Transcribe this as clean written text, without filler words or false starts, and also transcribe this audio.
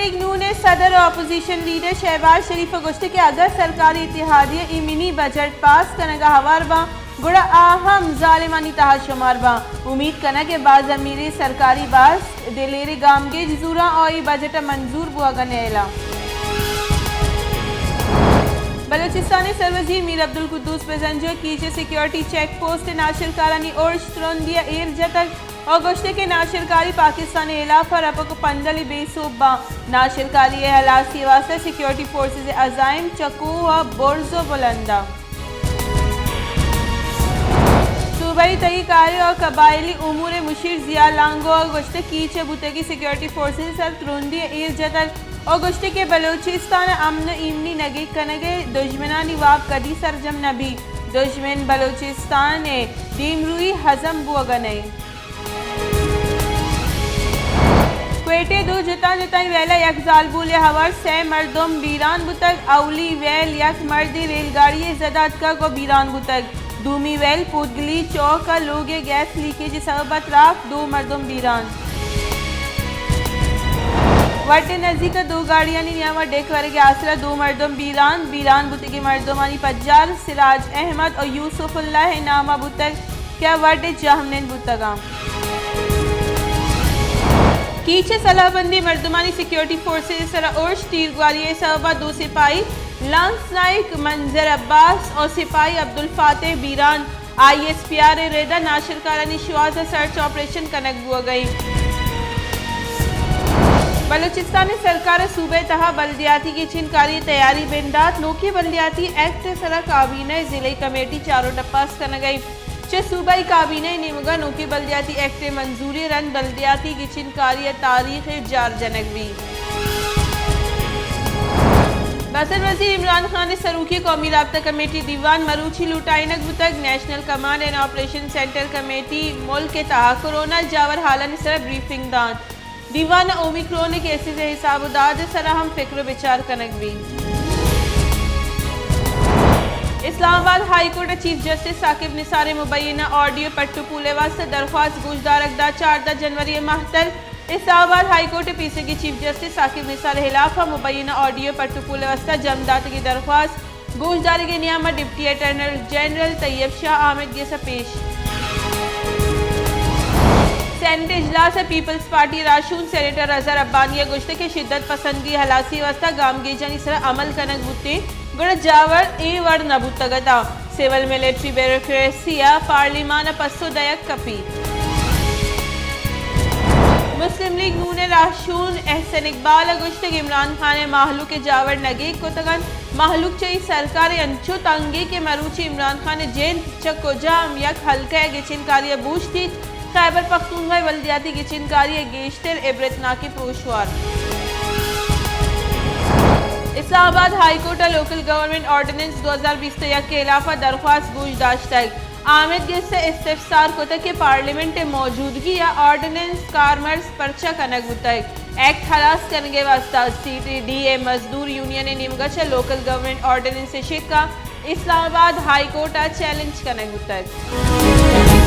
League नून ने सदर और अपोजिशन लीडर शहबाज शरीफ गोश्त के अगर सरकारी इतिहादिया ई मिनी बजट पास कनगा हवार बा गुड़ा अहम जालिमानी तहा शुमार बा। उम्मीद कना के बाद अमीरी सरकारी बास दिलेरे गामगे जजूरा और बजट मंजूर बुआ गनेला। बलोचिस्तानी सरवजीर मीर अब्दुल कुद्दूस पेजंजो कीचे सिक्योरिटी चेक पोस्ट नाशिरकारानी और तुरंदिया एरजा तक और गोश्ते के नाशिरकारी पाकिस्तानी इलाफा रपको पंदली बेसूबा नाशिरकारी हलासी वास्ते सिक्योरिटी फोर्सेज अजाइम चकू व बोर्जो बुलंदा। सूबाई तई कार्य और कबायली उमूर मुशीर जिया लांगो और गोश्ते कीचे बुते की सिक्योरिटी फोर्सेज सर तुरंदिया एरजा तक और गोश्ते के बलोचिस्तान अमन इमनी नगी कनगे दुश्मनानी वाप कदी सरजम नबी दुश्मन बलोचिस्तान दीमरुई हजम बुअगने। क्वेटे दो जुता जुताई वेला यक जालबुल हवर से मर्दम बीरान बुतक अवली वेल यक मर्दी रेलगाड़ी जदात का को बीरान बुतक दूमी वेल पुदगली चौक का लोगे गैस लीकेज सबबत राफ दो मर्दम बीरान। वटे नजदीक दो गाड़ियां नियामा डेक वरगे आसरा दो मर्दम बीरान बीरान बुतगी मर्दमानी पज्जार सिराज अहमद और यूसुफुल्लाह नामा बुतक क्या वटे जहमन बुतगा। कीचे सलाहबंदी मर्दमानी सिक्योरिटी फोर्सेज सरा उर्श तीरगवारी सबा दो सिपाही लांस नाइक मंजर अब्बास और सिपाही अब्दुल फातेह बीरान ISPR रेदा नाशिरकारानी शुआज सर्च ऑपरेशन कनक हुआ गई। बलूचिस्तानी सरकार सूबे तहा बल्दियाती की छिनकारी तैयारी बिंदात नोकी बल्दियाती एक्ट सरा काबीना जिले कमेटी चारों टप्पास कन गई चे सूबाई काबीना निमगा नोकी बल्दियाती एक्ट मंजूरी रन बल्दियाती की छिनकारी तारीख जार जनक भी। बसर वजीर इमरान खान ने सरूखी कौमी राब्ता कमेटी दीवान मरूची लुटाइनक बुतक national command and operation centre committee मुल्क के तहा कोरोना जावर हालन सर ब्रीफिंग दान दीवान ओमिक्रोन केसेस हिसाब दाद सरा हम फिक्र विचार कनक भी। Islamabad high court chief justice Saqib Nisar मुबैना ऑडियो पट्टू पूले वास्ते दरख्वास्त गुजदार अकदा 4 जनवरी महतर इस्लामाबाद हाई कोर्ट पीसे की चीफ जस्टिस साकिब निसार हिलाफा मुबैना ऑडियो पट्टू पूले वास्ते जमदात की दरख्वास्त गुजदारी के नियामा deputy attorney general Tayyab Shah आमिद के से पेश। सेनेट इजलास पीपल्स पार्टी राशून सेनेटर अजहर अब्बानिया गुश्ते के शिद्दत पसंदी हलासी वास्ता गामगेजानी सर अमल कनक बुते गुड़ जावर ए वर नबुतगता सिविल मिलिट्री ब्यूरोक्रेसिया पार्लिमान पस्सो दयक कपी। मुस्लिम लीग नून राशून एहसन इकबाल गुश्ते इमरान खान माहलू के जावर नगे को तगन माहलूक चई सरकार अंचो तंगे के मरूची इमरान खान जेन चकोजाम यक हल्का गिचिनकारी बूझ थी खैबर पख्तूनख्वा बल्दियाती की चिनकारी गेश्तर इबरतनाकी पोशवार। Islamabad high court local government ordinance 2020 के अलावा दरख्वास्त गुजदाश्त आमिद गिर से इस्तिफसार को तक के पार्लियामेंट मौजूदगी या ऑर्डिनेंस कारमर्स पर्चा कनक बुतक एक्ट हलास करने वास्ता CTDA मजदूर यूनियन निमगच लोकल गवर्नमेंट ऑर्डिनेंस शिका इस्लामाबाद हाई कोर्ट चैलेंज कनक बुतक।